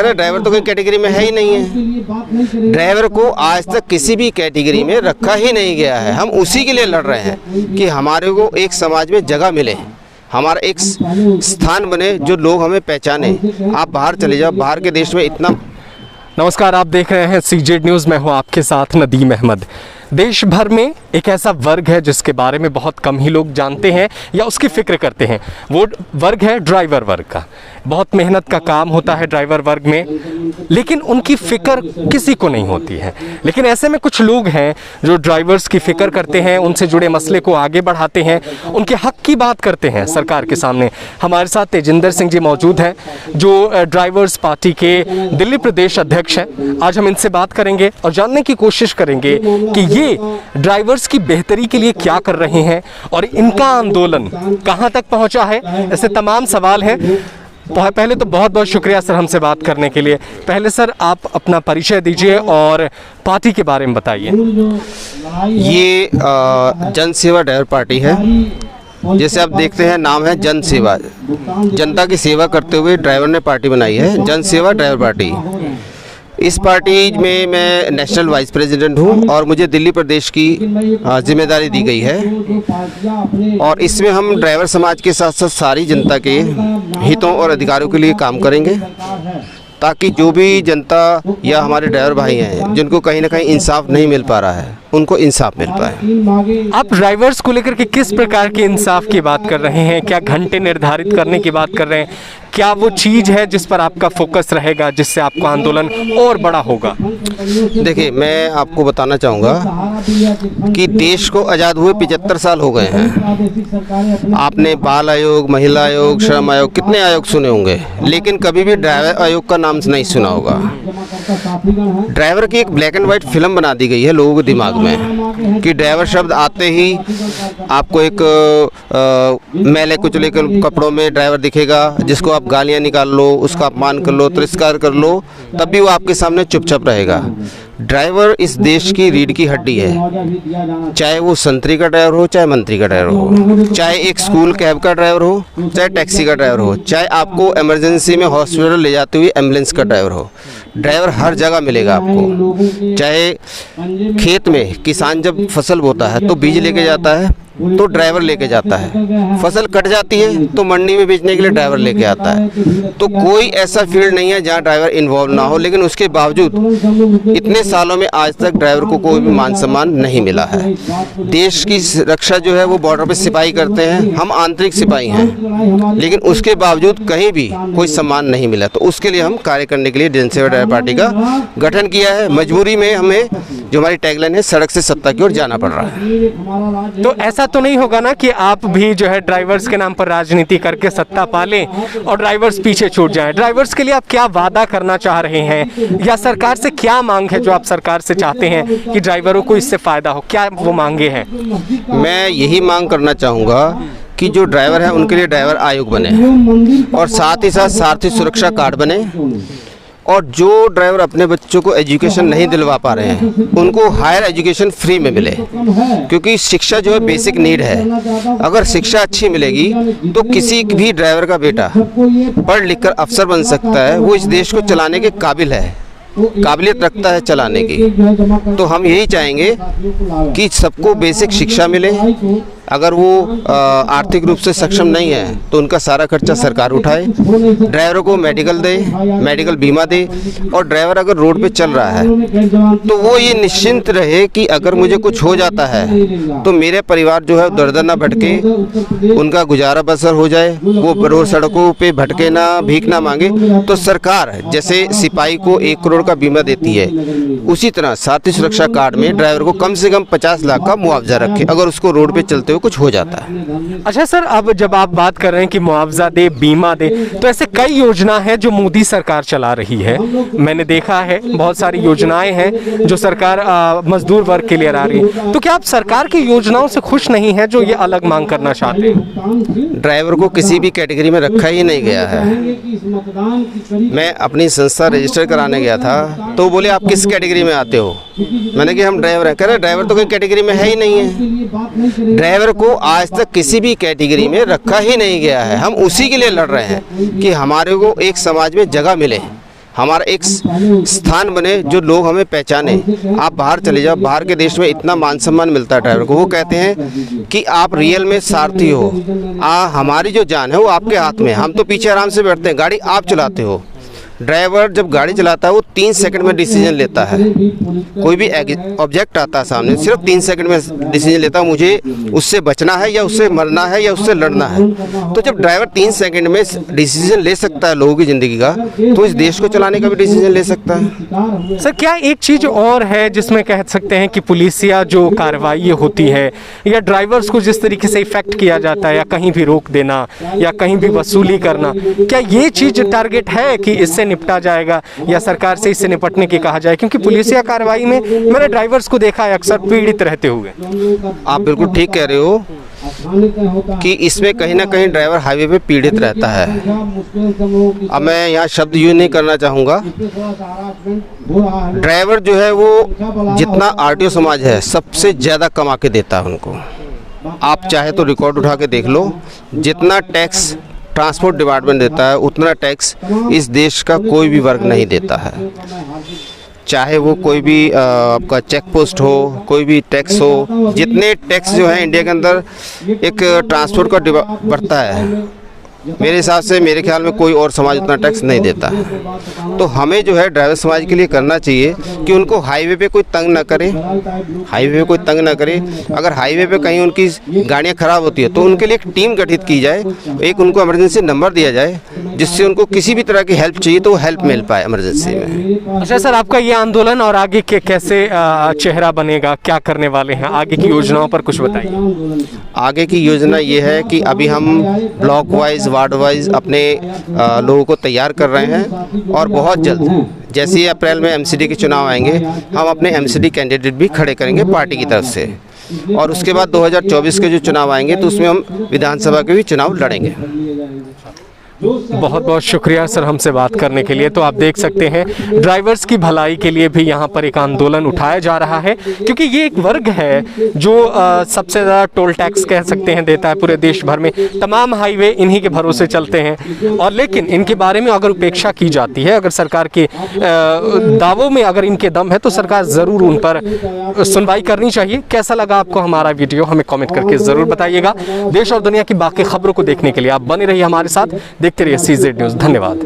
रहे हैं ड्राइवर तो कोई कैटेगरी में है ही नहीं है। ड्राइवर को आज तक किसी भी कैटेगरी में रखा ही नहीं गया है। हम उसी के लिए लड़ रहे हैं कि हमारे को एक समाज में जगह मिले, हमारा एक स्थान बने, जो लोग हमें पहचाने। आप बाहर चले जाओ, बाहर के देश में इतना। नमस्कार, आप देख रहे हैं CZ न्यूज़। मैं हूं आपके साथ नदीम अहमद। देश भर में एक ऐसा वर्ग है जिसके बारे में बहुत कम ही लोग जानते हैं या उसकी फ़िक्र करते हैं। वो वर्ग है ड्राइवर वर्ग का। बहुत मेहनत का काम होता है ड्राइवर वर्ग में, लेकिन उनकी फ़िक्र किसी को नहीं होती है। लेकिन ऐसे में कुछ लोग हैं जो ड्राइवर्स की फ़िक्र करते हैं, उनसे जुड़े मसले को आगे बढ़ाते हैं, उनके हक की बात करते हैं सरकार के सामने। हमारे साथ तेजिंदर सिंह जी मौजूद हैं, जो ड्राइवर्स पार्टी के दिल्ली प्रदेश अध्यक्ष हैं। आज हम इनसे बात करेंगे और जानने की कोशिश करेंगे कि ये ड्राइवर्स की बेहतरी के लिए क्या कर रहे हैं और इनका आंदोलन कहां तक पहुंचा है। ऐसे तमाम सवाल हैं। पहले तो बहुत बहुत शुक्रिया सर हमसे बात करने के लिए। पहले सर आप अपना परिचय दीजिए और पार्टी के बारे में बताइए। ये जन सेवा ड्राइवर पार्टी है। जैसे आप देखते हैं, नाम है जन सेवा। जनता की सेवा करते हुए ड्राइवर ने पार्टी बनाई है, जन सेवा ड्राइवर पार्टी। इस पार्टी में मैं नेशनल वाइस प्रेसिडेंट हूं और मुझे दिल्ली प्रदेश की जिम्मेदारी दी गई है। और इसमें हम ड्राइवर समाज के साथ साथ सारी जनता के हितों और अधिकारों के लिए काम करेंगे, ताकि जो भी जनता या हमारे ड्राइवर भाई हैं जिनको कहीं ना कहीं इंसाफ नहीं मिल पा रहा है, उनको इंसाफ मिल पाए। आप ड्राइवर्स को लेकर के किस प्रकार के इंसाफ की बात कर रहे हैं? क्या घंटे निर्धारित करने की बात कर रहे हैं? क्या वो चीज़ है जिस पर आपका फोकस रहेगा, जिससे आपका आंदोलन और बड़ा होगा? देखिए, मैं आपको बताना चाहूँगा कि देश को आज़ाद हुए 75 साल हो गए हैं। आपने बाल आयोग, महिला आयोग, श्रम आयोग, कितने आयोग सुने होंगे, लेकिन कभी भी ड्राइवर आयोग का नाम नहीं सुना होगा। ड्राइवर की एक ब्लैक एंड व्हाइट फिल्म बना दी गई है लोगों के दिमाग में कि ड्राइवर शब्द आते ही आपको एक मैले कुचले के कपड़ों में ड्राइवर दिखेगा, जिसको आप गालियां निकाल लो, उसका अपमान कर लो, तिरस्कार कर लो, तब भी वो आपके सामने चुपचाप रहेगा। ड्राइवर इस देश की रीढ़ की हड्डी है। चाहे वो संतरी का ड्राइवर हो, चाहे मंत्री का ड्राइवर हो, चाहे एक स्कूल कैब का ड्राइवर हो, चाहे टैक्सी का ड्राइवर हो, चाहे आपको इमरजेंसी में हॉस्पिटल ले जाते हुए एम्बुलेंस का ड्राइवर हो, ड्राइवर हर जगह मिलेगा आपको। चाहे खेत में किसान जब फसल बोता है तो बीज लेके जाता है तो ड्राइवर लेके जाता है, फसल कट जाती है तो मंडी में बेचने के लिए ड्राइवर लेके आता है। तो कोई ऐसा फील्ड नहीं है जहां ड्राइवर इन्वॉल्व ना हो, लेकिन उसके बावजूद इतने सालों में आज तक ड्राइवर को कोई भी मान सम्मान नहीं मिला है। देश की रक्षा जो है वो बॉर्डर पे सिपाही करते हैं, हम आंतरिक सिपाही हैं, लेकिन उसके बावजूद कहीं भी कोई सम्मान नहीं मिला। तो उसके लिए हम कार्य करने के लिए जन सेवा ड्राइवर पार्टी का गठन किया है। मजबूरी में हमें, जो हमारी टैगलाइन है, सड़क से सत्ता की ओर जाना पड़ रहा है। तो ऐसा तो नहीं होगा ना कि आप भी जो है ड्राइवर्स के नाम पर राजनीति करके सत्ता पा लें और ड्राइवर्स पीछे छूट जाएं? ड्राइवर्स के लिए आप क्या वादा करना चाह रहे हैं, या सरकार से क्या मांग है जो आप सरकार से चाहते हैं कि ड्राइवरों को इससे फायदा हो? क्या वो मांगे हैं? मैं यही मांग करना चाहूँगा कि जो ड्राइवर है उनके लिए ड्राइवर आयोग बने और साथ ही साथ सारथी सुरक्षा कार्ड बने, और जो ड्राइवर अपने बच्चों को एजुकेशन नहीं दिलवा पा रहे हैं उनको हायर एजुकेशन फ्री में मिले, क्योंकि शिक्षा जो है बेसिक नीड है। अगर शिक्षा अच्छी मिलेगी तो किसी भी ड्राइवर का बेटा पढ़ लिख कर अफसर बन सकता है, वो इस देश को चलाने के काबिल है, काबिलियत रखता है चलाने की। तो हम यही चाहेंगे कि सबको बेसिक शिक्षा मिले। अगर वो आर्थिक रूप से सक्षम नहीं है तो उनका सारा खर्चा सरकार उठाए, ड्राइवरों को मेडिकल दे, मेडिकल बीमा दे, और ड्राइवर अगर रोड पे चल रहा है तो वो ये निश्चिंत रहे कि अगर मुझे कुछ हो जाता है तो मेरे परिवार जो है दर दर ना भटके, उनका गुजारा बसर हो जाए, वो रोड सड़कों पे भटके ना, भीख ना मांगे। तो सरकार जैसे सिपाही को 1 करोड़ का बीमा देती है, उसी तरह सारथी सुरक्षा कार्ड में ड्राइवर को कम से कम 50 लाख का मुआवजा रखे अगर उसको रोड पे चलते कुछ हो जाता है। अच्छा सर, अब जब आप बात कर रहे हैं कि मुआवजा दे, बीमा दे, तो ऐसे कई योजना है जो मोदी सरकार चला रही है। मैंने देखा है बहुत सारी योजनाएं हैं जो सरकार मजदूर वर्ग के लिए ला रही है। तो क्या आप सरकार की योजनाओं से खुश नहीं है जो ये अलग मांग करना चाहते हैं? ड्राइवर को किसी भी कैटेगरी में रखा ही नहीं गया है। मैं अपनी संस्था रजिस्टर कराने गया था तो बोले आप किस कैटेगरी में आते हो? मैंने कहा हम ड्राइवर हैं। कह रहे ड्राइवर तो कोई कैटेगरी में है ही नहीं है। ड्राइवर को आज तक किसी भी कैटेगरी में रखा ही नहीं गया है। हम उसी के लिए लड़ रहे हैं कि हमारे को एक समाज में जगह मिले, हमारा एक स्थान बने जो लोग हमें पहचाने। आप बाहर चले जाओ, बाहर के देश में इतना मान सम्मान मिलता है ड्राइवर को, वो कहते हैं कि आप रियल में सारथी हो, हमारी जो जान है वो आपके हाथ में है, हम तो पीछे आराम से बैठते हैं, गाड़ी आप चलाते हो। ड्राइवर जब गाड़ी चलाता है वो 3 सेकंड में डिसीजन लेता है। कोई भी ऑब्जेक्ट आता है सामने, सिर्फ 3 सेकंड में डिसीजन लेता है, मुझे उससे बचना है या उससे मरना है या उससे लड़ना है। तो जब ड्राइवर 3 सेकंड में डिसीजन ले सकता है लोगों की ज़िंदगी का, तो इस देश को चलाने का भी डिसीजन ले सकता है। सर क्या एक चीज़ और है जिसमें कह सकते हैं कि पुलिसिया जो कार्रवाई होती है या ड्राइवर्स को जिस तरीके से इफेक्ट किया जाता है, या कहीं भी रोक देना या कहीं भी वसूली करना, क्या ये चीज़ टारगेट है कि इससे निपटा जाएगा या सरकार से इससे निपटने की कहा जाए? क्योंकि पुलिसिया कार्रवाई में मैंने ड्राइवर्स को देखा है अक्सर पीड़ित रहते हुए। आप बिल्कुल ठीक कह रहे हो कि इसमें कहीं ना कहीं ड्राइवर हाईवे पे पीड़ित रहता है। अब मैं यहाँ शब्द यूज नहीं करना चाहूँगा। ड्राइवर जो है वो जितना आरटीओ समाज है सबसे ज़्यादा कमा के देता है उनको। आप चाहे तो रिकॉर्ड उठा के देख लो, जितना टैक्स ट्रांसपोर्ट डिपार्टमेंट देता है उतना टैक्स इस देश का कोई भी वर्ग नहीं देता है। चाहे वो कोई भी आपका चेक पोस्ट हो, कोई भी टैक्स हो, जितने टैक्स जो है इंडिया के अंदर एक ट्रांसपोर्ट का बढ़ता है, मेरे हिसाब से मेरे ख्याल में कोई और समाज उतना टैक्स नहीं देता है। तो हमें जो है ड्राइवर समाज के लिए करना चाहिए कि उनको हाईवे पे कोई तंग ना करे, हाईवे पे कोई तंग ना करे। अगर हाईवे पे कहीं उनकी गाड़ियां खराब होती है तो उनके लिए एक टीम गठित की जाए, एक उनको इमरजेंसी नंबर दिया जाए, जिससे उनको किसी भी तरह की हेल्प चाहिए तो वो हेल्प मिल पाए इमरजेंसी में। अच्छा सर, आपका ये आंदोलन और आगे के कैसे चेहरा बनेगा, क्या करने वाले हैं, आगे की योजनाओं पर कुछ बताइए। आगे की योजना ये है कि अभी हम ब्लॉक वाइज, वार्ड वाइज अपने लोगों को तैयार कर रहे हैं और बहुत जल्द जैसे ही अप्रैल में एमसीडी के चुनाव आएंगे, हम अपने एमसीडी कैंडिडेट भी खड़े करेंगे पार्टी की तरफ से। और उसके बाद 2024 के जो चुनाव आएंगे तो उसमें हम विधानसभा के भी चुनाव लड़ेंगे। बहुत बहुत शुक्रिया सर हमसे बात करने के लिए। तो आप देख सकते हैं ड्राइवर्स की भलाई के लिए भी यहाँ पर एक आंदोलन उठाया जा रहा है, क्योंकि ये एक वर्ग है जो सबसे ज़्यादा टोल टैक्स कह सकते हैं देता है पूरे देश भर में। तमाम हाईवे इन्हीं के भरोसे चलते हैं और लेकिन इनके बारे में अगर उपेक्षा की जाती है, अगर सरकार के दावों में अगर इनके दम है तो सरकार ज़रूर उन पर सुनवाई करनी चाहिए। कैसा लगा आपको हमारा वीडियो, हमें कॉमेंट करके ज़रूर बताइएगा। देश और दुनिया की बाकी खबरों को देखने के लिए आप बने रहिए हमारे साथ, देखते रहिए CZ न्यूज़। धन्यवाद।